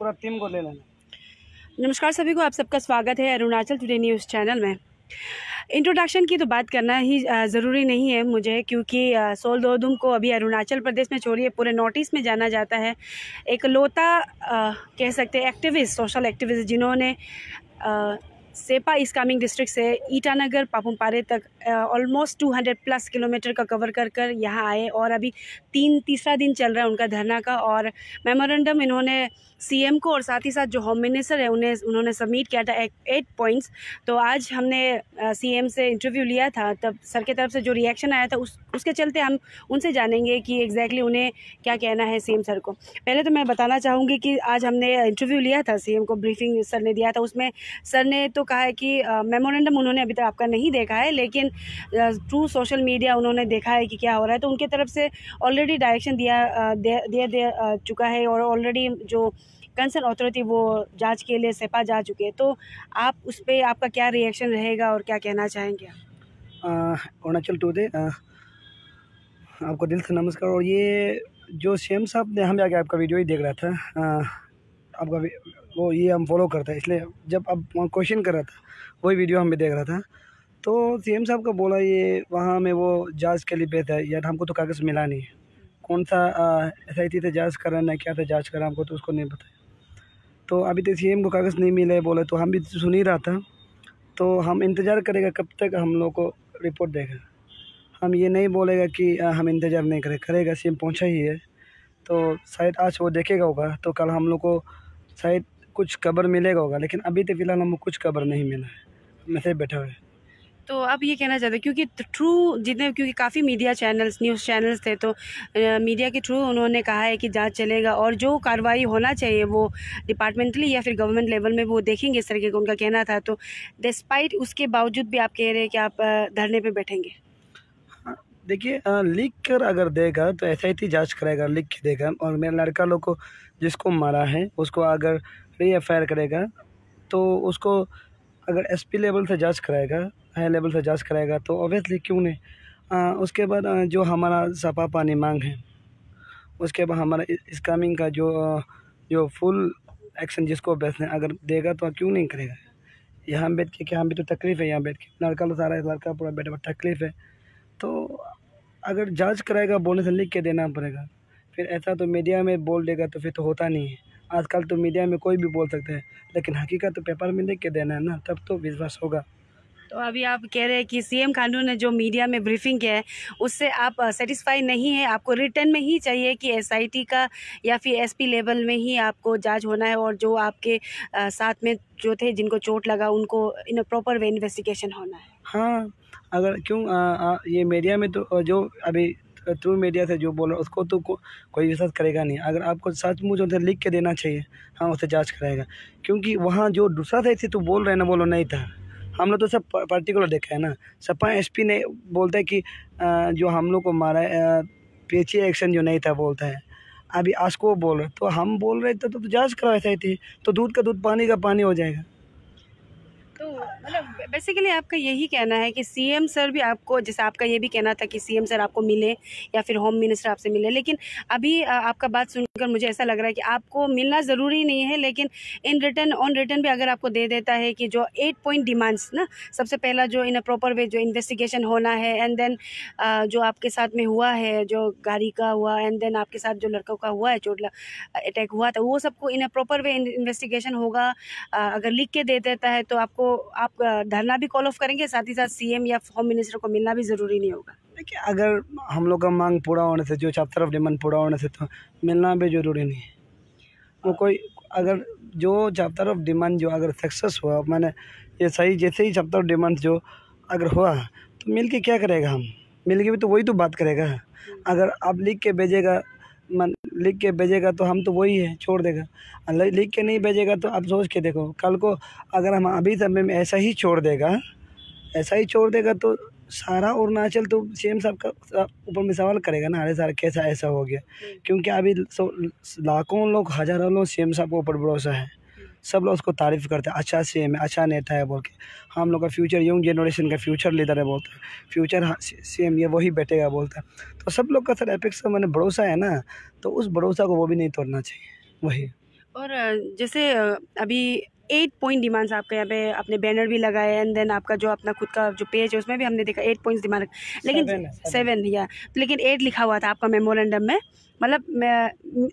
पूरा टीम को ले लेना। नमस्कार सभी को, आप सबका स्वागत है अरुणाचल टुडे न्यूज़ चैनल में। इंट्रोडक्शन की तो बात करना ही ज़रूरी नहीं है मुझे, क्योंकि सोल दोदुम को अभी अरुणाचल प्रदेश में छोड़िए पूरे नॉर्थ ईस्ट में जाना जाता है। एक लौता कह सकते हैं एक्टिविस्ट, सोशल एक्टिविस्ट, जिन्होंने सेपा ईस्ट कामेंग डिस्ट्रिक्ट से ईटानगर पापुमपारे तक ऑलमोस्ट 200+ किलोमीटर का कवर कर यहाँ आए, और अभी तीसरा दिन चल रहा है उनका धरना का। और मेमोरेंडम इन्होंने सीएम को और साथ ही साथ जो होम मिनिस्टर है उन्होंने सबमिट किया था 8 पॉइंट्स। तो आज हमने सीएम से इंटरव्यू लिया था, तब सर की तरफ से जो रिएक्शन आया था उसके चलते हम उनसे जानेंगे कि एग्जैक्टली उन्हें क्या कहना है सीएम सर को। पहले तो मैं बताना चाहूँगी कि आज हमने इंटरव्यू लिया था सीएम को, ब्रीफिंग सर ने दिया था। उसमें सर ने तो कहा है कि मेमोरेंडम उन्होंने अभी तक आपका नहीं देखा है, लेकिन थ्रू सोशल मीडिया उन्होंने देखा है कि क्या हो रहा है। तो उनके तरफ से ऑलरेडी डायरेक्शन दिया चुका है, और ऑलरेडी जो कंसर्न अथॉरिटी वो जांच के लिए सेपा जा चुके हैं। तो आप उस पर आपका क्या रिएक्शन रहेगा और क्या कहना चाहेंगे? अरुणाचल टुडे आपको दिल से नमस्कार। और ये जो सीएम साहब ने, हम जाके आपका वीडियो ही देख रहा था, आपका वो ये हम फॉलो करते हैं, इसलिए जब अब क्वेश्चन कर रहा था वही वीडियो हम भी देख रहा था। तो सीएम साहब का बोला ये वहाँ में वो जांच के लिए भेजा है यार, हमको तो कागज़ मिला नहीं है, कौन सा SIT से जांच कर रहा है, क्या था जांच कर रहा, हमको तो उसको नहीं पता। तो अभी तक सीएम को कागज़ नहीं मिला है बोले, तो हम भी सुन ही रहा था। तो हम इंतज़ार करेगा कब तक हम लोग को रिपोर्ट देगा। हम ये नहीं बोलेगा कि हम इंतज़ार नहीं करेगा। सीएम पहुंचा ही है, तो शायद आज वो देखेगा होगा, तो कल हम लोग को शायद कुछ खबर मिलेगा होगा। लेकिन अभी तो फ़िलहाल हमको कुछ खबर नहीं मिला है, मैसेज बैठा हुआ है। तो आप ये कहना चाहते हैं, क्योंकि क्योंकि काफ़ी मीडिया चैनल्स, न्यूज़ चैनल्स थे, तो मीडिया के थ्रू उन्होंने कहा है कि जांच चलेगा और जो कार्रवाई होना चाहिए वो डिपार्टमेंटली या फिर गवर्नमेंट लेवल में वो देखेंगे, इस तरीके का उनका कहना था। तो डिस्पाइट उसके बावजूद भी आप कह रहे हैं कि आप धरने पे बैठेंगे? देखिए, लिख कर अगर देगा तो SIT जांच कराएगा, लिख के देगा। और मेरा लड़का लोग को जिसको मारा है उसको अगर FIR करेगा, तो उसको अगर SP लेवल से जांच कराएगा, हाई लेवल से जांच कराएगा, तो ऑब्वियसली क्यों नहीं। उसके बाद जो हमारा सपा पानी मांग है, उसके बाद हमारा स्कैमिंग का जो फुल एक्शन जिसको बेचना अगर देगा तो क्यों नहीं करेगा। यहाँ बैठ के क्या, हम भी तो तकलीफ़ है, यहाँ बैठ के लड़का लोग सारा लड़का पूरा बैठा तकलीफ़ है। तो अगर जांच कराएगा बोलने से लिख के देना पड़ेगा। फिर ऐसा तो मीडिया में बोल देगा तो फिर तो होता नहीं है। आजकल तो मीडिया में कोई भी बोल सकते हैं, लेकिन हकीकत तो पेपर में लिख के देना है ना, तब तो विश्वास होगा। तो अभी आप कह रहे हैं कि सीएम खांडू ने जो मीडिया में ब्रीफिंग किया है उससे आप सेटिस्फाई नहीं है, आपको रिटर्न में ही चाहिए कि SIT का या फिर SP लेवल में ही आपको जांच होना है, और जो आपके साथ में जो थे जिनको चोट लगा उनको इन प्रॉपर वे इन्वेस्टिगेशन होना है। हाँ, अगर क्यों ये मीडिया में तो जो अभी थ्रू मीडिया से जो बोल रहा है उसको तो कोई विश्वास करेगा नहीं। अगर आपको सचमुच उसे लिख के देना चाहिए, हाँ उसे जांच कराएगा। क्योंकि वहाँ जो दूसरा था इसे तो बोल रहे हैं ना, बोलो नहीं था। हम लोग तो सब पर्टिकुलर देखा है ना। सपा SP ने बोलता है कि जो हम लोग को मारा है पीछे एक्शन जो नहीं था बोलता है। अभी आज को बोल रहे, तो हम बोल रहे थे तो जांच कराओ SIT, तो दूध का दूध पानी का पानी हो जाएगा। तो मतलब बेसिकली आपका यही कहना है कि सीएम सर भी आपको, जैसे आपका ये भी कहना था कि सीएम सर आपको मिले या फिर होम मिनिस्टर आपसे मिले, लेकिन अभी आपका बात सुनकर मुझे ऐसा लग रहा है कि आपको मिलना ज़रूरी नहीं है, लेकिन ऑन रिटर्न भी अगर आपको दे देता है कि जो 8 पॉइंट डिमांड्स ना, सबसे पहला जो इन अ प्रॉपर वे जो इन्वेस्टिगेशन होना है, एंड देन जो आपके साथ में हुआ है, जो गाड़ी का हुआ, एंड देन आपके साथ जो लड़कों का हुआ है, चोट अटैक हुआ था, वो सबको इन अ प्रॉपर वे इन्वेस्टिगेशन होगा। अगर लिख के दे देता है तो आप धरना भी कॉल ऑफ करेंगे, साथ ही साथ सीएम या होम मिनिस्टर को मिलना भी ज़रूरी नहीं होगा? देखिए, अगर हम लोग का मांग पूरा होने से, जो चैप्टर ऑफ डिमांड पूरा होने से, तो मिलना भी ज़रूरी नहीं है। वो कोई अगर जो चैप्टर ऑफ डिमांड जो अगर सक्सेस हुआ, मैंने ये सही जैसे ही चैप्टर ऑफ डिमांड जो अगर हुआ, तो मिल के क्या करेगा, हम मिल के भी तो वही तो बात करेगा। अगर आप लिख के भेजेगा तो हम तो वही है, छोड़ देगा। लिख के नहीं भेजेगा तो आप सोच के देखो, कल को अगर हम अभी समय में ऐसा ही छोड़ देगा तो सारा अरुणाचल तो सीएम साहब का ऊपर में सवाल करेगा ना, अरे सर कैसा ऐसा हो गया। क्योंकि अभी लाखों लोग, हज़ारों लोग सीएम साहब के ऊपर भरोसा है। सब लोग उसको तारीफ़ करते हैं, अच्छा सीएम है, अच्छा नेता है बोल के। हम लोग का फ्यूचर, यंग जनरेशन का फ्यूचर लीडर है बोलते हैं, फ्यूचर सीएम ये वही बैठेगा बोलता है। तो सब लोग का सर एपेक्स का मैंने भरोसा है ना, तो उस भरोसा को वो भी नहीं तोड़ना चाहिए। वही और जैसे अभी 8 पॉइंट डिमांड्स आपके यहाँ पे अपने बैनर भी लगाए एंड देन आपका जो अपना खुद का जो पेज है उसमें भी हमने देखा 8 पॉइंट्स डिमांड, लेकिन 7 या लेकिन 8 लिखा हुआ था आपका मेमोरेंडम में। मतलब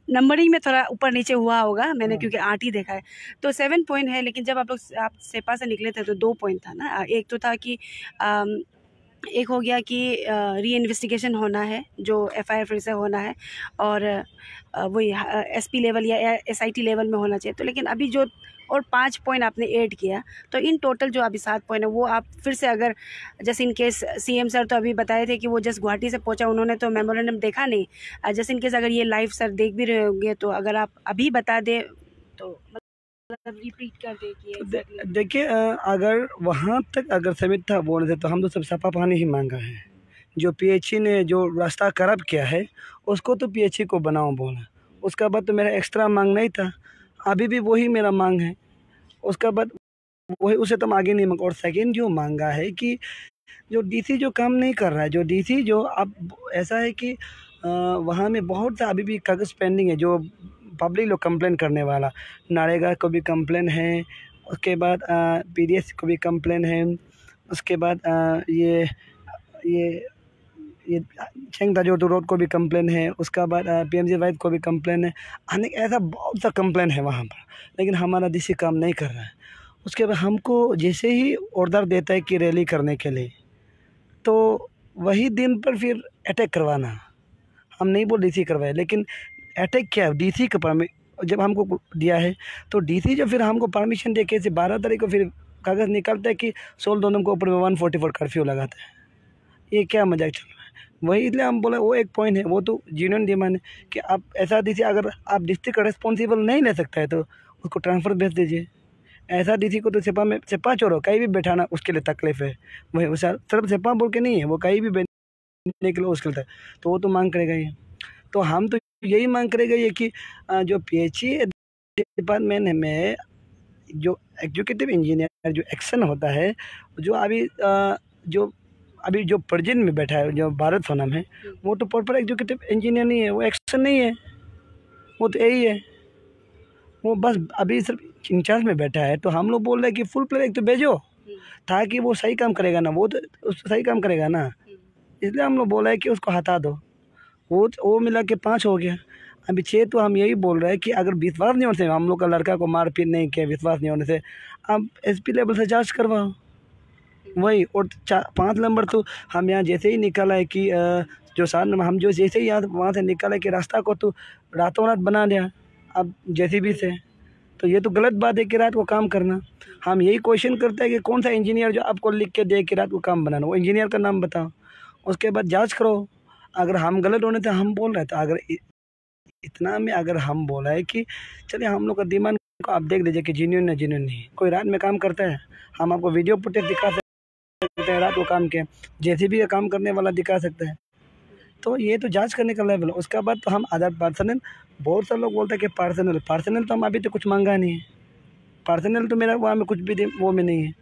नंबरिंग में थोड़ा ऊपर नीचे हुआ होगा मैंने क्योंकि 8 ही देखा है। तो 7 पॉइंट है, लेकिन जब आप सेपा से निकले थे तो 2 पॉइंट था ना। एक तो था कि एक हो गया कि री इन्वेस्टिगेशन होना है, जो एफआईआर फिर से होना है, और वही एसपी लेवल या एसआईटी लेवल में होना चाहिए। तो लेकिन अभी जो और 5 पॉइंट आपने ऐड किया, तो इन टोटल जो अभी 7 पॉइंट है वो आप फिर से अगर जैसे इन केस सीएम सर तो अभी बताए थे कि वो जस्ट गुवाहाटी से पहुंचा, उन्होंने तो मेमोरेंडम देखा नहीं। जैसे इन केस अगर ये लाइव सर देख भी रहे होंगे तो अगर आप अभी बता दें तो मतलब रिपीट कर दे कि देखिए, अगर वहाँ तक अगर समिट था बोलने थे तो हम तो सब सपा पानी ही मांगा है। जो पीएचई ने जो रास्ता खराब किया है उसको तो पीएचई को बनाओ बोला। उसका बाद तो मेरा एक्स्ट्रा मांग नहीं था, अभी भी वही मेरा मांग है। उसका बाद वही, उसे तो हम आगे नहीं मांगा। और सेकेंड जो मांगा है कि जो डीसी जो काम नहीं कर रहा है, जो डीसी जो अब ऐसा है कि वहाँ में बहुत सा अभी भी कागज़ पेंडिंग है, जो पब्लिक लोग कंप्लेन करने वाला। नरेगा को भी कंप्लेन है, उसके बाद पीडीएस को भी कंप्लेन है, उसके बाद ये चेंगदाजोर रोड को भी कंप्लेन है, उसका बाद पीएमजी वाइद को भी कंप्लेन है। अनेक ऐसा बहुत सा कंप्लेन है वहाँ पर, लेकिन हमारा डीसी काम नहीं कर रहा है। उसके बाद हमको जैसे ही ऑर्डर देता है कि रैली करने के लिए, तो वही दिन पर फिर अटैक करवाना। हम नहीं बोल डीसी करवाए, लेकिन अटैक क्या है डीसी का जब हमको दिया है तो डीसी जो फिर हमको परमिशन दे के 12 तारीख को फिर कागज़ निकलता है कि 16 दोनों को ऊपर में 144 कर्फ्यू लगाता है। ये क्या मजाक चल रहा है? वही इसलिए हम बोले वो एक पॉइंट है, वो तो जेन्युइन डिमांड है कि आप ऐसा डीसी अगर आप डिस्ट्रिक्ट का रिस्पॉन्सिबल नहीं ले सकता है तो उसको ट्रांसफ़र भेज दीजिए। ऐसा डीसी को तो सेपा में सेपा छोड़ो कहीं भी बैठाना उसके लिए तकलीफ़ है। वही उस सिर्फ सेपा बोल के नहीं है, वो कहीं भी बैठने के लिए मुश्किल था, तो वो तो मांग करेगा ही। तो हम तो यही मांग करेगा ये कि जो पीएचई डिपार्टमेंट में जो एग्जीक्यूटिव इंजीनियर जो एक्शन होता है, जो अभी जो प्रेजेंट में बैठा है जो भारत सोनम है, वो तो प्रॉपर एग्जीक्यूटिव इंजीनियर नहीं है, वो एक्शन नहीं है, वो तो यही है। वो बस अभी सिर्फ इंचार्ज में बैठा है। तो हम लोग बोल रहे हैं कि फुल प्लेयर एक तो भेजो ताकि वो सही काम करेगा ना, वो तो सही काम करेगा ना। इसलिए हम लोग बोला है कि उसको हटा दो। वो मिला के 5 हो गया, अभी 6। तो हम यही बोल रहे हैं कि अगर विश्वास नहीं होने से हम लोग का लड़का को मारपीट नहीं किया, विश्वास नहीं होने से आप एसपी लेवल से जांच करवाओ। वही, और 5 नंबर तो हम यहाँ जैसे ही निकला है कि जो 7 नंबर हम जो जैसे ही यहाँ वहाँ से निकला है कि रास्ता को तो रातों रात बना दिया अब जेसीबी से। तो ये तो गलत बात है कि रात को काम करना। हम यही क्वेश्चन करते हैं कि कौन सा इंजीनियर जो आपको लिख के दे कि रात को काम बनाना, वो इंजीनियर का नाम बताओ, उसके बाद जांच करो। अगर हम गलत होने थे हम बोल रहे थे, अगर इतना में अगर हम बोला है कि चलिए हम लोग का दिमाग को आप देख लीजिए कि जेन्युइन है जेन्युइन नहीं। कोई रात में काम करता है, हम आपको वीडियो फुटेज दिखा सकते हैं रात को काम के, जेसीबी का काम करने वाला दिखा सकता है। तो ये तो जांच करने का लेवल है। उसके बाद तो हम अदर पर्सनल, बहुत सारे लोग बोलते हैं कि पर्सनल तो हम अभी तो कुछ मांगा नहीं है। पर्सनल तो मेरा वहाँ में कुछ भी वो में नहीं है।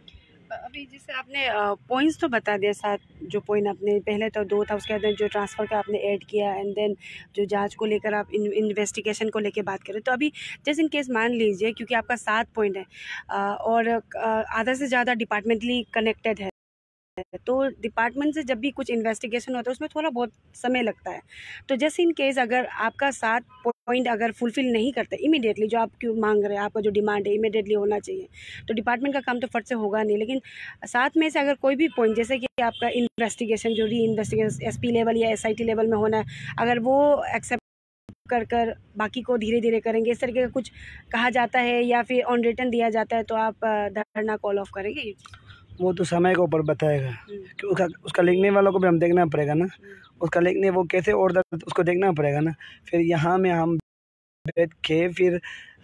अभी जैसे आपने पॉइंट्स तो बता दिया, 7 जो पॉइंट आपने पहले तो 2 था, उसके बाद जो ट्रांसफ़र का आपने ऐड किया, एंड देन जो जांच को लेकर आप इन्वेस्टिगेशन को लेकर बात करें। तो अभी जैसे इन केस मान लीजिए क्योंकि आपका 7 पॉइंट है और आधा से ज़्यादा डिपार्टमेंटली कनेक्टेड है, तो डिपार्टमेंट से जब भी कुछ इन्वेस्टिगेशन होता है उसमें थोड़ा बहुत समय लगता है। तो जैसे इन केस अगर आपका 7 पॉइंट अगर फुलफ़िल नहीं करते इमीडिएटली, जो आप क्यों मांग रहे हैं, आपका जो डिमांड है इमीडिएटली होना चाहिए, तो डिपार्टमेंट का काम तो फट से होगा नहीं। लेकिन 7 में से अगर कोई भी पॉइंट, जैसे कि आपका इन्वेस्टिगेशन जो री इन्वेस्टिगेशन एसपी लेवल या एसआईटी लेवल में होना है, अगर वो एक्सेप्ट कर बाकी को धीरे धीरे करेंगे, इस तरीके का कुछ कहा जाता है या फिर ऑन रिटर्न दिया जाता है, तो आप धरना कॉल ऑफ करेंगे? वो तो समय के ऊपर बताएगा कि उसका लिखने वालों को भी हम देखना पड़ेगा ना, उसका लिखने वो कैसे ऑर्डर उसको देखना पड़ेगा ना। फिर यहाँ में हम बैठ के फिर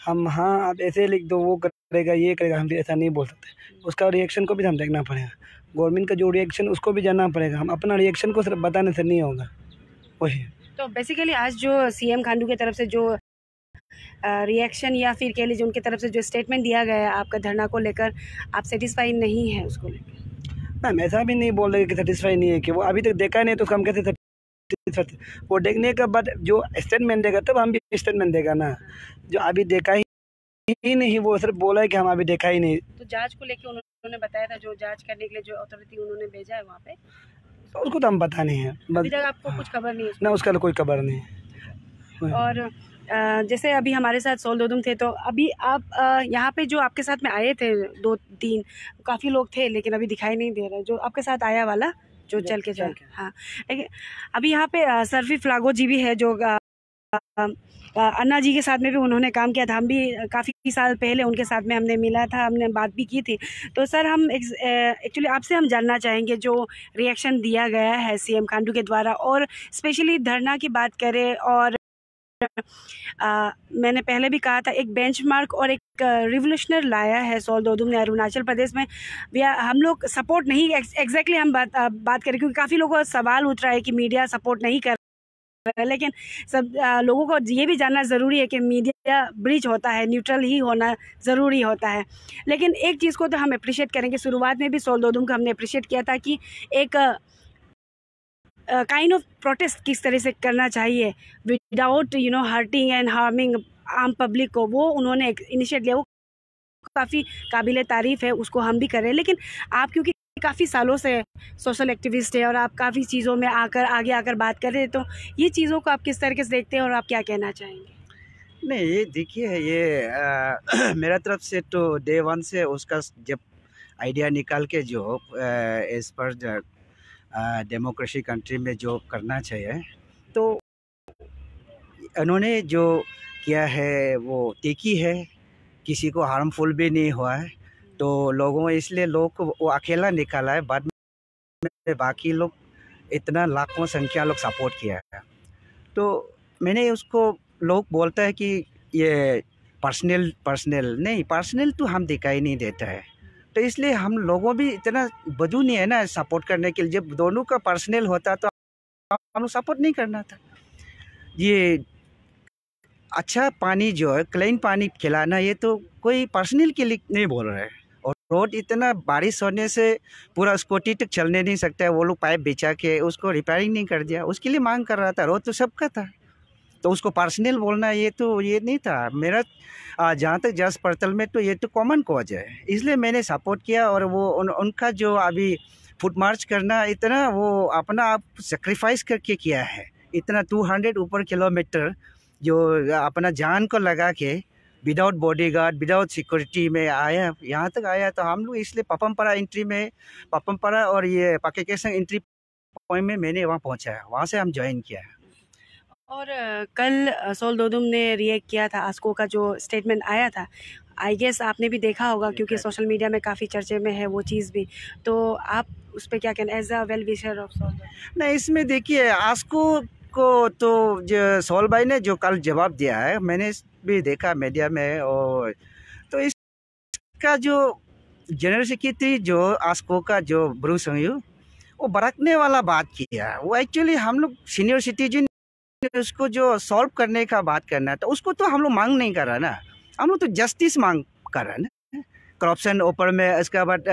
हम हाँ आप ऐसे लिख दो, वो करेगा ये करेगा, हम फिर ऐसा नहीं बोल सकते। उसका रिएक्शन को भी हम देखना पड़ेगा, गवर्नमेंट का जो रिएक्शन उसको भी जानना पड़ेगा। हम अपना रिएक्शन को सिर्फ बताने से नहीं होगा। वही तो बेसिकली आज जो सीएम खांडू की तरफ से जो रिएक्शन या फिर कह लीजिए उनकी तरफ से जो स्टेटमेंट दिया गया है आपका धरना को लेकर, आप सेटिस्फाई नहीं है उसको लेकर? मैम ऐसा भी नहीं बोल रहे कि सेटिस्फाई नहीं है, कि वो अभी तक देखा नहीं तो हम कैसे सेटिस्फाई। वो देखने के बाद जो स्टेटमेंट देगा तब हम भी स्टेटमेंट देगा ना। जो अभी देखा ही ही नहीं, वो सिर्फ बोला है कि हम अभी देखा ही नहीं। तो जांच को लेके उन्होंने बताया था, जो जांच करने के लिए जो अथॉरिटी उन्होंने भेजा है वहाँ पे, तो उसको तो हम पता नहीं है, अभी तक आपको कुछ खबर नहीं है ना उसका कोई खबर नहीं है। और जैसे अभी हमारे साथ सोल दोदुम थे, तो अभी आप यहाँ पे जो आपके साथ में आए थे 2-3 काफ़ी लोग थे, लेकिन अभी दिखाई नहीं दे रहे जो आपके साथ आया वाला जो चल के जा। हाँ, लेकिन अभी यहाँ पे सर्फी फ्लागो जी भी है, जो अन्ना जी के साथ में भी उन्होंने काम किया था। हम भी काफ़ी साल पहले उनके साथ में हमने मिला था, हमने बात भी की थी। तो सर, हम एक्चुअली आपसे हम जानना चाहेंगे जो रिएक्शन दिया गया है सीएम खांडू के द्वारा, और स्पेशली धरना की बात करें, और मैंने पहले भी कहा था, एक बेंचमार्क और एक रिवोल्यूशनर लाया है सोल दोदुम ने अरुणाचल प्रदेश में। हम लोग सपोर्ट नहीं एग्जैक्टली हम बात करें, क्योंकि काफ़ी लोगों का सवाल उठ रहा है कि मीडिया सपोर्ट नहीं कर रहा है, लेकिन सब लोगों को ये भी जानना ज़रूरी है कि मीडिया ब्रिज होता है, न्यूट्रल ही होना ज़रूरी होता है। लेकिन एक चीज़ को तो हम अप्रिशिएट करेंगे, शुरुआत में भी सोल दोदुम को हमने अप्रिशिएट किया था कि एक काइंड ऑफ प्रोटेस्ट किस तरह से करना चाहिए विदाउट हर्टिंग एंड हार्मिंग आम पब्लिक को, वो उन्होंने इनिशिएट लिया। वो काफ़ी काबिल तारीफ़ है, उसको हम भी करें। लेकिन आप क्योंकि काफ़ी सालों से सोशल एक्टिविस्ट है और आप काफ़ी चीज़ों में आगे आकर बात कर रहे हैं, तो ये चीज़ों को आप किस तरीके से देखते हैं और आप क्या कहना चाहेंगे? नहीं, ये देखिए, ये मेरा तरफ से तो डे वन से उसका जब आइडिया निकाल के जो एज पर डेमोक्रेसी कंट्री में जो करना चाहिए, तो उन्होंने जो किया है वो देखी है, किसी को हार्मफुल भी नहीं हुआ है। तो लोगों इसलिए लोग को वो अकेला निकाला है, बाद में बाकी लोग इतना लाखों संख्या लोग सपोर्ट किया है। तो मैंने उसको, लोग बोलता है कि ये पर्सनल नहीं, पर्सनल तो हम दिखाई नहीं देता है। तो इसलिए हम लोगों भी इतना बजू नहीं है ना सपोर्ट करने के लिए। जब दोनों का पर्सनल होता तो हम लोग सपोर्ट नहीं करना था। ये अच्छा पानी जो है, क्लीन पानी खिलाना, ये तो कोई पर्सनल के लिए नहीं बोल रहे हैं। और रोड इतना बारिश होने से पूरा स्कूटी तक चलने नहीं सकता है, वो लोग पाइप बिछा के उसको रिपेयरिंग नहीं कर दिया, उसके लिए मांग कर रहा था। रोड तो सबका था, तो उसको पर्सनल बोलना ये नहीं था मेरा। जहाँ तक जस पड़तल में तो ये तो कॉमन कॉज है, इसलिए मैंने सपोर्ट किया। और वो उनका जो अभी फुट मार्च करना, इतना वो अपना आप सेक्रीफाइस करके किया है, इतना 200 ऊपर किलोमीटर जो अपना जान को लगा के विदाउट बॉडीगार्ड, विदाउट सिक्योरिटी में आया, यहाँ तक आया। तो हम लोग इसलिए पपमपरा एंट्री में, पपमपरा और ये पाकेकेसंग एंट्री पॉइंट में मैंने वहाँ पहुँचा है, वहाँ से हम ज्वाइन किया है। और कल सोल दोदुम ने रिएक्ट किया था, आस्को का जो स्टेटमेंट आया था, आई गेस आपने भी देखा होगा, क्योंकि सोशल मीडिया में काफ़ी चर्चे में है वो चीज़ भी। तो आप उस पर क्या कहना as a well wisher of Sol? नहीं, इसमें देखिए, आस्को को तो जो सोल भाई ने जो कल जवाब दिया है, मैंने भी देखा मीडिया में। और तो इसका जो जनरल सेक्रेटरी जो आस्को का जो ब्रूस हंगयू, वो बरकने वाला बात किया। वो एक्चुअली हम लोग सीनियर सिटीजन उसको जो सॉल्व करने का बात करना है, तो उसको तो हम लोग मांग नहीं कर रहा ना, हम लोग तो जस्टिस मांग कर रहे हैं ना। करप्शन ऊपर में, इसके बाद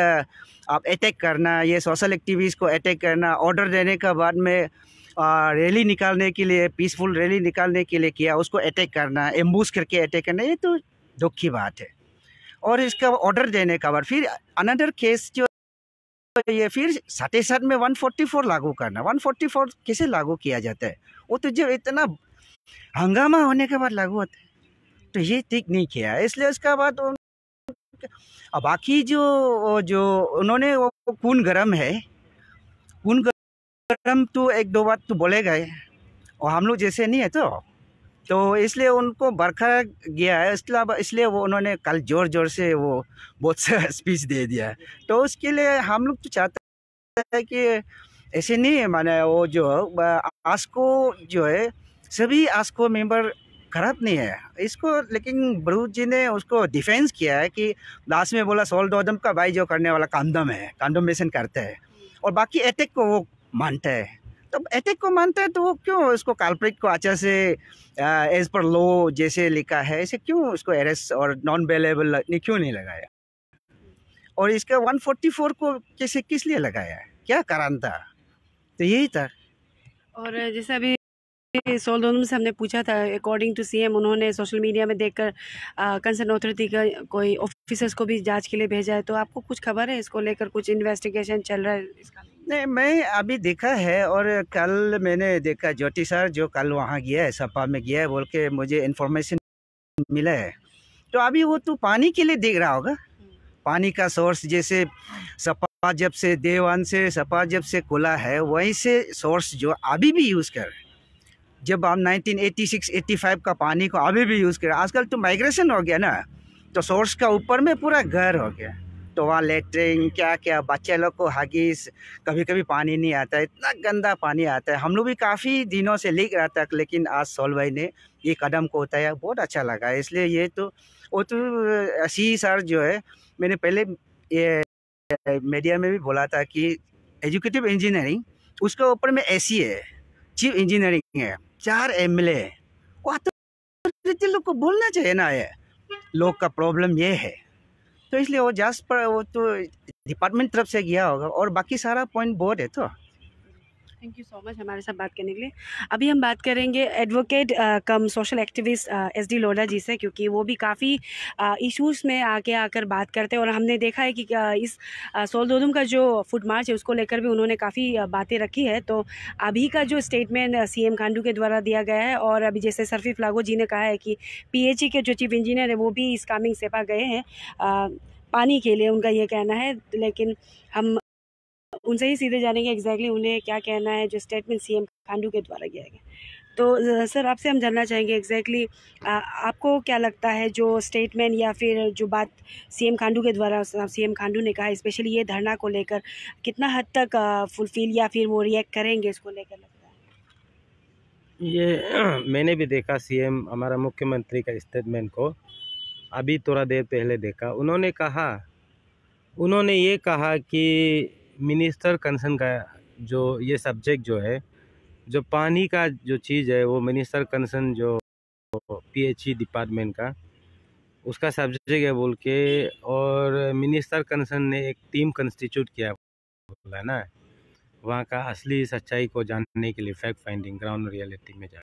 आप अटैक करना, ये सोशल एक्टिविस्ट को अटैक करना, ऑर्डर देने के बाद में रैली निकालने के लिए, पीसफुल रैली निकालने के लिए किया, उसको अटैक करना, एम्बूस करके अटैक करना, ये तो दुख की बात है। और इसका ऑर्डर देने का बाद फिर अनदर केस जो ये फिर साथ ही साथ में 144 लागू करना, 144 कैसे लागू किया जाता है? वो तो जब इतना हंगामा होने के बाद लागू होता है, तो ये ठीक नहीं किया। इसलिए उसका बाद अब बाकी जो उन्होंने वो खून गरम है, खून गरम तो एक दो बात तो बोलेगा ही, और हम लोग जैसे नहीं है तो इसलिए उनको बरखा गया है। इसलिए वो उन्होंने कल जोर जोर से वो बहुत सा स्पीच दे दिया है। तो उसके लिए हम लोग तो चाहते हैं कि ऐसे नहीं है, माने वो जो आस्को जो है, सभी आस्को मेंबर खराब नहीं है इसको, लेकिन ब्रूस जी ने उसको डिफेंस किया है कि लास्ट में बोला सोल दोदुम का भाई जो करने वाला कांडम है, कांडोमेशन करता है, और बाकी अटैक को वो मानता है। तो अटैक को मानता है तो वो क्यों उसको काल्प्रिट को अच्छा से एज पर लॉ जैसे लिखा है, ऐसे क्यों उसको अरेस्ट और नॉन बेलेबल क्यों नहीं लगाया? और इसका 144 को कैसे किस लिए लगाया है, क्या कारण था? तो यही था। और जैसे अभी सोलदोनम से हमने पूछा था, अकॉर्डिंग टू सीएम उन्होंने सोशल मीडिया में देखकर कंसर्न अथॉरिटी का कोई ऑफिसर्स को भी जांच के लिए भेजा है। तो आपको कुछ खबर है इसको लेकर, कुछ इन्वेस्टिगेशन चल रहा है इसका? नहीं, मैं अभी देखा है और कल मैंने देखा ज्योति सर जो कल वहाँ गया है, सपा में गया है बोल के मुझे इन्फॉर्मेशन मिला है। तो अभी वो तो पानी के लिए देख रहा होगा, पानी का सोर्स जैसे सपा जब से डे वन से सपा जब से खुला है वहीं से सोर्स जो अभी भी यूज़ कर रहे हैं। जब हम 1986-85 का पानी को अभी भी यूज़ करें, आजकल तो माइग्रेशन हो गया ना, तो सोर्स का ऊपर में पूरा घर हो गया, तो वहाँ लेटरिन क्या क्या बच्चे लोग को हगीज, कभी कभी पानी नहीं आता है, इतना गंदा पानी आता है। हम लोग भी काफ़ी दिनों से लिख रहा था, लेकिन आज सोल भाई ने ये कदम को उठाया, बहुत अच्छा लगा। इसलिए ये तो वो तो सी सर जो है, मैंने पहले ये मीडिया में भी बोला था कि एजुकेटिव इंजीनियरिंग उसके ऊपर में ऐसी है, चीफ इंजीनियरिंग है, 4 MLA है, वो अथॉरिटी लोग को बोलना चाहिए ना, ये लोग का प्रॉब्लम ये है। तो इसलिए वो जस्ट पर वो तो डिपार्टमेंट तरफ से गया होगा और बाकी सारा पॉइंट बोर्ड है। तो थैंक यू सो मच हमारे साथ बात करने के लिए। अभी हम बात करेंगे एडवोकेट कम सोशल एक्टिविस्ट SD लोढ़ा जी से, क्योंकि वो भी काफ़ी इश्यूज़ में आकर बात करते हैं और हमने देखा है कि इस सोलदोदुम का जो फुट मार्च है उसको लेकर भी उन्होंने काफ़ी बातें रखी है। तो अभी का जो स्टेटमेंट CM खांडू के द्वारा दिया गया है, और अभी जैसे सरफी फ्लागो जी ने कहा है कि PHE के जो चीफ इंजीनियर है वो भी इस कामिंग सेपा गए हैं पानी के लिए, उनका ये कहना है। लेकिन हम उनसे ही सीधे जानेंगे एग्जैक्टली उन्हें क्या कहना है जो स्टेटमेंट CM खांडू के द्वारा किया गया। तो सर आपसे हम जानना चाहेंगे एग्जैक्टली आपको क्या लगता है जो स्टेटमेंट या फिर जो बात CM खांडू के द्वारा CM खांडू ने कहा, स्पेशली ये धरना को लेकर, कितना हद तक फुलफिल या फिर वो रिएक्ट करेंगे इसको लेकर लगता है? ये मैंने भी देखा CM हमारा मुख्यमंत्री का स्टेटमेंट को, अभी थोड़ा देर पहले देखा। उन्होंने ये कहा कि मिनिस्टर कंसर्न का जो ये सब्जेक्ट जो है, जो पानी का जो चीज़ है, वो मिनिस्टर कंसर्न जो PHE डिपार्टमेंट का उसका सब्जेक्ट है बोल के, और मिनिस्टर कंसर्न ने एक टीम कंस्टिट्यूट किया बोला ना, वहाँ का असली सच्चाई को जानने के लिए, फैक्ट फाइंडिंग, ग्राउंड रियलिटी में जा।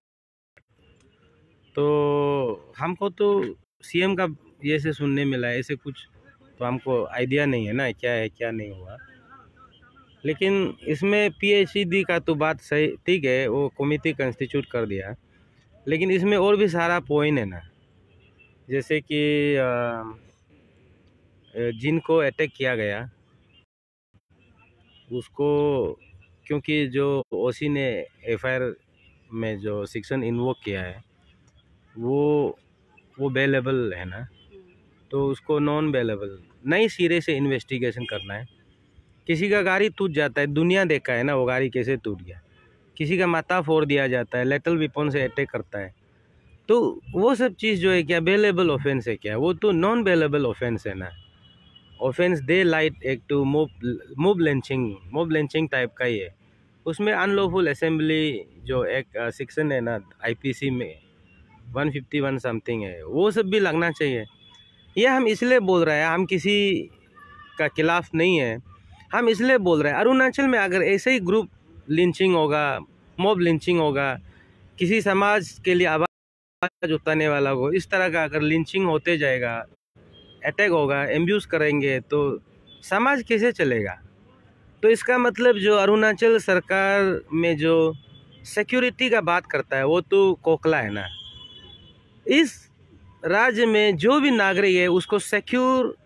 तो हमको तो CM का ये से सुनने मिला है, ऐसे कुछ तो हमको आइडिया नहीं है ना क्या है क्या नहीं हुआ। लेकिन इसमें PHED का तो बात सही, ठीक है, वो कमेटी कंस्टिट्यूट कर दिया, लेकिन इसमें और भी सारा पॉइंट है ना, जैसे कि जिनको अटैक किया गया उसको, क्योंकि जो OC ने FIR में जो सेक्शन इन्वोक किया है वो बेलेबल है ना, तो उसको नॉन बेलेबल नई सिरे से इन्वेस्टिगेशन करना है। किसी का गाड़ी टूट जाता है, दुनिया देखा है ना वो गाड़ी कैसे टूट गया, किसी का माथा फोड़ दिया जाता है, लेटल वेपन से अटैक करता है, तो वो सब चीज़ जो है क्या बेलेबल ऑफेंस है क्या? वो तो नॉन बेलेबल ऑफेंस है ना। ऑफेंस दे लाइट एक टू मोब लिंचिंग टाइप का ही है। उसमें अनलॉफुल असेंबली जो एक सेक्शन है ना IPC में 151 समथिंग है, वो सब भी लगना चाहिए। ये हम इसलिए बोल रहे हैं, हम किसी का खिलाफ नहीं है, हम इसलिए बोल रहे हैं अरुणाचल में अगर ऐसे ही ग्रुप लिंचिंग होगा, मॉब लिंचिंग होगा, किसी समाज के लिए आवाज़ उठाने वाला को इस तरह का अगर लिंचिंग होते जाएगा, अटैक होगा, एम्ब्यूज करेंगे, तो समाज कैसे चलेगा? तो इसका मतलब जो अरुणाचल सरकार में जो सिक्योरिटी का बात करता है वो तो खोखला है ना। इस राज्य में जो भी नागरिक है उसको सिक्योर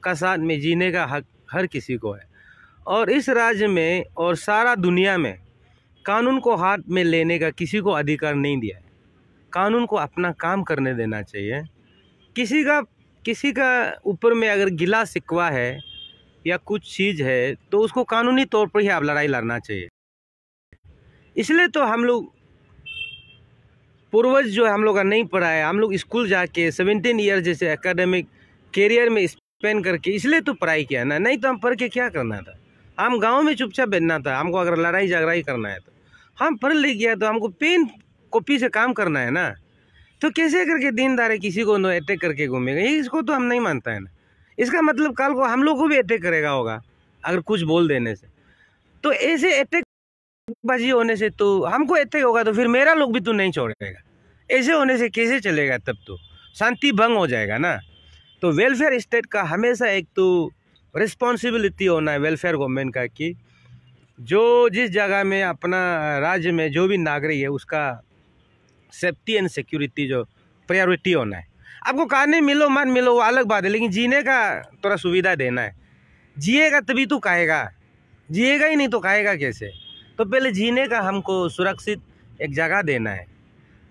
का साथ में जीने का हक हर किसी को है, और इस राज्य में और सारा दुनिया में कानून को हाथ में लेने का किसी को अधिकार नहीं दिया है। कानून को अपना काम करने देना चाहिए। किसी का ऊपर में अगर गिला शिकवा है या कुछ चीज़ है तो उसको कानूनी तौर पर ही आप लड़ाई लड़ना चाहिए। इसलिए तो हम लोग पूर्वज जो हम लोग का नहीं पढ़ा है, हम लोग स्कूल जाके 17 ईयर जैसे एकेडमिक कैरियर में स्पेंड करके इसलिए तो पढ़ाई किया ना, नहीं तो हम पढ़ के क्या करना था? हम गांव में चुपचाप बैठना था। हमको अगर लड़ाई झगड़ा करना है तो हम पढ़ लिख गया, तो हमको पेन कॉपी से काम करना है ना। तो कैसे करके दीनदार किसी को नो अटैक करके घूमेगा, ये इसको तो हम नहीं मानता है ना। इसका मतलब कल को हम लोग को भी अटैक करेगा होगा अगर कुछ बोल देने से। तो ऐसे अटैक बाजी होने से तो हमको ऐसे होगा तो फिर मेरा लोग भी तू नहीं छोड़ेगा। ऐसे होने से कैसे चलेगा? तब तो शांति भंग हो जाएगा ना। तो वेलफेयर स्टेट का हमेशा एक तो रिस्पॉन्सिबिलिटी होना है वेलफेयर गवर्नमेंट का कि जो जिस जगह में अपना राज्य में जो भी नागरिक है उसका सेफ्टी एंड सिक्योरिटी जो प्रायोरिटी होना है। आपको खाने मिलो मान मिलो वो अलग बात है, लेकिन जीने का थोड़ा सुविधा देना है। जिएगा तभी तो खाएगा, जिएगा ही नहीं तो खाएगा कैसे? तो पहले जीने का हमको सुरक्षित एक जगह देना है।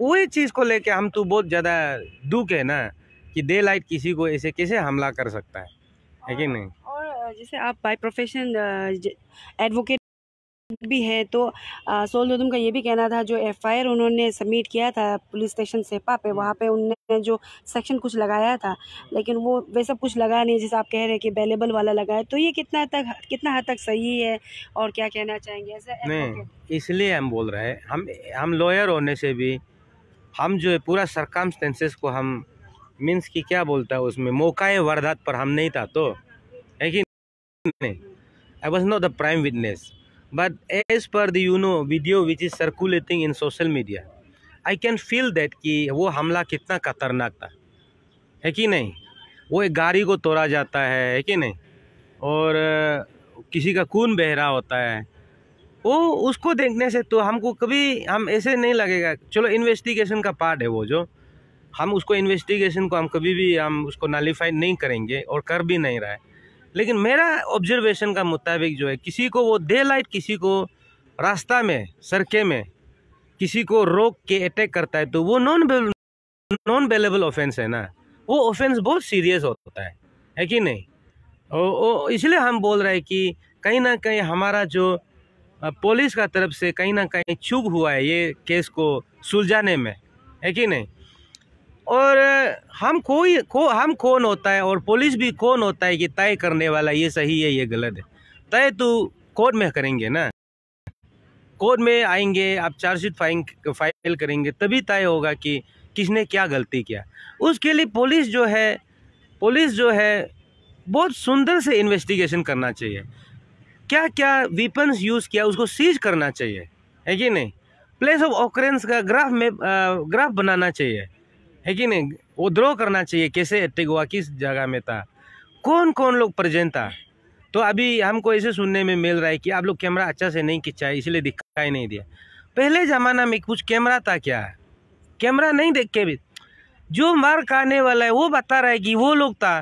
वही चीज़ को लेके हम तो बहुत ज़्यादा दुख है ना कि डे लाइट किसी को ऐसे कैसे हमला कर सकता है कि नहीं? और जैसे आप बाय प्रोफेशन एडवोकेट भी है, तो सोल दोदुम का ये भी कहना था जो एफआईआर उन्होंने सबमिट किया था पुलिस स्टेशन सेपा पे, वहाँ पे उन्होंने जो सेक्शन कुछ लगाया था, लेकिन वो वैसा कुछ लगा नहीं जैसे आप कह रहे हैं कि अवेलेबल वाला लगा है। तो ये कितना हद तक सही है और क्या कहना चाहेंगे ऐसा? नहीं, इसलिए हम बोल रहे हैं, हम लॉयर होने से भी हम जो है पूरा सर्कमस्टेंसेस को हम मीन्स कि क्या बोलता है उसमें मौका वारदात पर हम नहीं था, तो है कि नहीं? I was not the prime witness, but as per the video which is circulating in social media, I can feel that कि वो हमला कितना खतरनाक था, है कि नहीं? वो एक गाड़ी को तोड़ा जाता है कि नहीं, और किसी का खून बह रहा होता है। वो उसको देखने से तो हमको कभी हम ऐसे नहीं लगेगा, चलो इन्वेस्टिगेशन का पार्ट है वो, जो हम उसको इन्वेस्टिगेशन को हम कभी भी हम उसको नलीफाई नहीं करेंगे और कर भी नहीं रहा है। लेकिन मेरा ऑब्जर्वेशन का मुताबिक जो है किसी को वो डे लाइट किसी को रास्ता में सड़के में किसी को रोक के अटैक करता है तो वो नॉन बेलेबल ऑफेंस है ना। वो ऑफेंस बहुत सीरियस होता है कि नहीं? इसलिए हम बोल रहे हैं कि कहीं ना कहीं हमारा जो पुलिस का तरफ से कहीं ना कहीं चूक हुआ है ये केस को सुलझाने में, है कि नहीं? और हम कौन होता है और पुलिस भी कौन होता है कि तय करने वाला ये सही है ये गलत है? तय तो कोर्ट में करेंगे ना, कोर्ट में आएंगे, आप चार्जशीट फाइल करेंगे तभी तय होगा कि किसने क्या गलती किया। उसके लिए पुलिस जो है बहुत सुंदर से इन्वेस्टिगेशन करना चाहिए, क्या क्या वेपन्स यूज़ किया उसको सीज करना चाहिए, है कि नहीं? प्लेस ऑफ ऑकरेंस का ग्राफ बनाना चाहिए, है कि नहीं? वो ड्रॉ करना चाहिए कैसे अटैक हुआ, किस जगह में था, कौन कौन लोग प्रेजेंट था। तो अभी हमको ऐसे सुनने में मिल रहा है कि आप लोग कैमरा अच्छा से नहीं खिंचा है इसलिए दिखाई नहीं दिया। पहले ज़माना में कुछ कैमरा था क्या? कैमरा नहीं देख के भी जो मार खाने वाला है वो बता रहा है कि वो लोग था,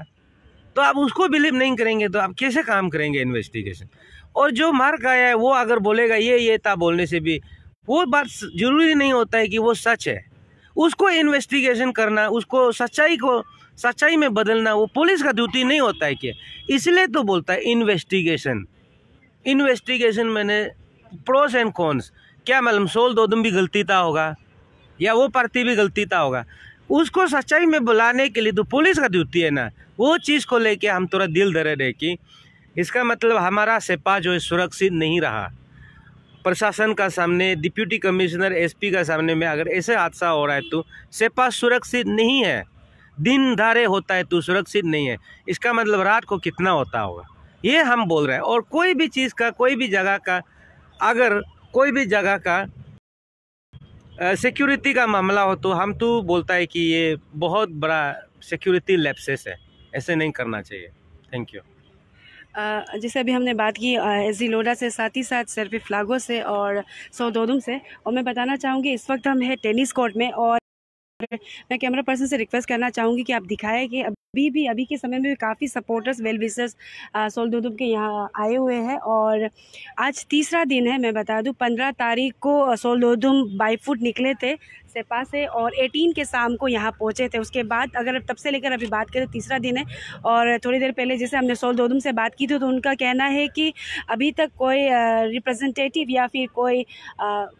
तो आप उसको बिलीव नहीं करेंगे तो आप कैसे काम करेंगे इन्वेस्टिगेशन? और जो मार खाया है वो अगर बोलेगा ये था बोलने से भी वो बात जरूरी नहीं होता है कि वो सच है। उसको इन्वेस्टिगेशन करना, उसको सच्चाई में बदलना वो पुलिस का ड्यूटी नहीं होता है क्या? इसलिए तो बोलता है इन्वेस्टिगेशन मैंने प्रोस एंड कॉन्स। क्या मालूम सोल दोदुम भी गलती था होगा या वो पार्टी भी गलती था होगा, उसको सच्चाई में बुलाने के लिए तो पुलिस का ड्यूटी है ना। वो चीज़ को लेके हम थोड़ा दिल दर्द है कि इसका मतलब हमारा सेपा जो है सुरक्षित नहीं रहा। प्रशासन का सामने, डिप्टी कमिश्नर एसपी का सामने में अगर ऐसे हादसा हो रहा है तो सेपा सुरक्षित नहीं है। दिन धारे होता है तो सुरक्षित नहीं है, इसका मतलब रात को कितना होता होगा ये हम बोल रहे हैं। और कोई भी चीज़ का, कोई भी जगह का, अगर कोई भी जगह का सिक्योरिटी का मामला हो तो हम तो बोलता है कि ये बहुत बड़ा सिक्योरिटी लैप्सेस है, ऐसे नहीं करना चाहिए। Thank you. जैसे अभी हमने बात की एसडी लोडा से, साथ ही साथ सर्फी फ्लागो से और सोल दोदुम से, और मैं बताना चाहूँगी इस वक्त हम हैं टेनिस कोर्ट में, और मैं कैमरा पर्सन से रिक्वेस्ट करना चाहूँगी कि आप दिखाएं कि अभी के समय में भी काफ़ी supporters, well wishers Sol Dodum के यहाँ आए हुए हैं। और आज तीसरा दिन है। मैं बता दूं 15 तारीख को सोल दोदुम बाई फुट निकले थे सेपा से और 18 के शाम को यहाँ पहुँचे थे। उसके बाद अगर तब से लेकर अभी बात करें तीसरा दिन है। और थोड़ी देर पहले जैसे हमने सोल दोदुम से बात की थी तो उनका कहना है कि अभी तक कोई रिप्रेजेंटेटिव या फिर कोई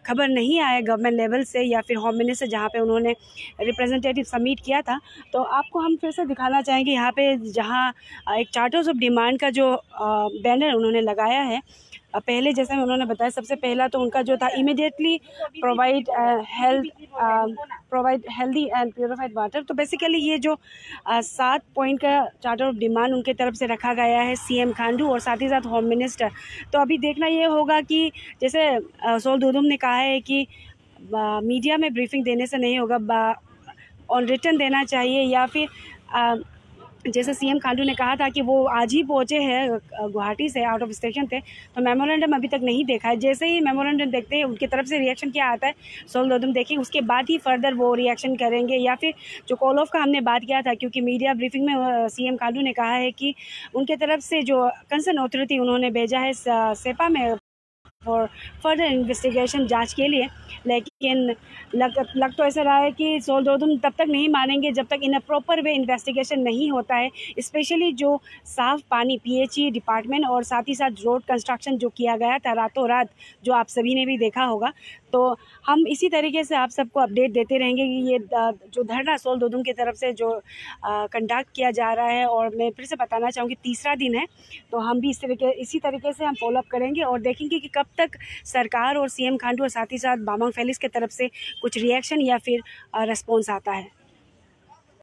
खबर नहीं आया गवर्नमेंट लेवल से या फिर होम मिनिस्टर जहाँ पे उन्होंने रिप्रेजेंटेटिव सबमिट किया था। तो आपको हम फिर से दिखाना चाहेंगे यहाँ पे जहाँ एक चार्टर्स ऑफ डिमांड का जो बैनर उन्होंने लगाया है, पहले जैसे उन्होंने बताया, सबसे पहला तो उनका जो था immediately provide healthy and purified water. तो बेसिकली ये जो 7 पॉइंट का चार्टर ऑफ डिमांड उनके तरफ से रखा गया है सीएम खांडू और साथ ही साथ होम मिनिस्टर। तो अभी देखना ये होगा कि जैसे सोल दोदुम ने कहा है कि मीडिया में ब्रीफिंग देने से नहीं होगा, ऑन रिटर्न देना चाहिए, या फिर जैसे सीएम खांडू ने कहा था कि वो आज ही पहुंचे हैं गुवाहाटी से, आउट ऑफ स्टेशन थे, तो मेमोरेंडम अभी तक नहीं देखा है। जैसे ही मेमोरेंडम देखते हैं उनकी तरफ से रिएक्शन क्या आता है सोल दोदुम देखेंगे, उसके बाद ही फर्दर वो रिएक्शन करेंगे, या फिर जो कॉल ऑफ का हमने बात किया था, क्योंकि मीडिया ब्रीफिंग में सीएम खांडू ने कहा है कि उनके तरफ से जो कंसर्न अथॉरिटी उन्होंने भेजा है सेपा में और फर्दर इन्वेस्टिगेशन जांच के लिए, लेकिन लग तो ऐसा रहा है कि सोल दोदुम तब तक नहीं मानेंगे जब तक इन अ प्रॉपर वे इन्वेस्टिगेशन नहीं होता है। स्पेशली जो साफ़ पानी पीएचई डिपार्टमेंट और साथ ही साथ रोड कंस्ट्रक्शन जो किया गया था रातों रात, जो आप सभी ने भी देखा होगा, तो हम इसी तरीके से आप सबको अपडेट देते रहेंगे कि ये जो धरना सोल दोदुम की तरफ से जो कंडक्ट किया जा रहा है, और मैं फिर से बताना चाहूँगी तीसरा दिन है, तो हम भी इसी तरीके से हम फॉलोअप करेंगे और देखेंगे कि कब तक सरकार और सीएम खांडू और साथ ही साथ बामांग फैलिस के तरफ से कुछ रिएक्शन या फिर रिस्पॉन्स आता है।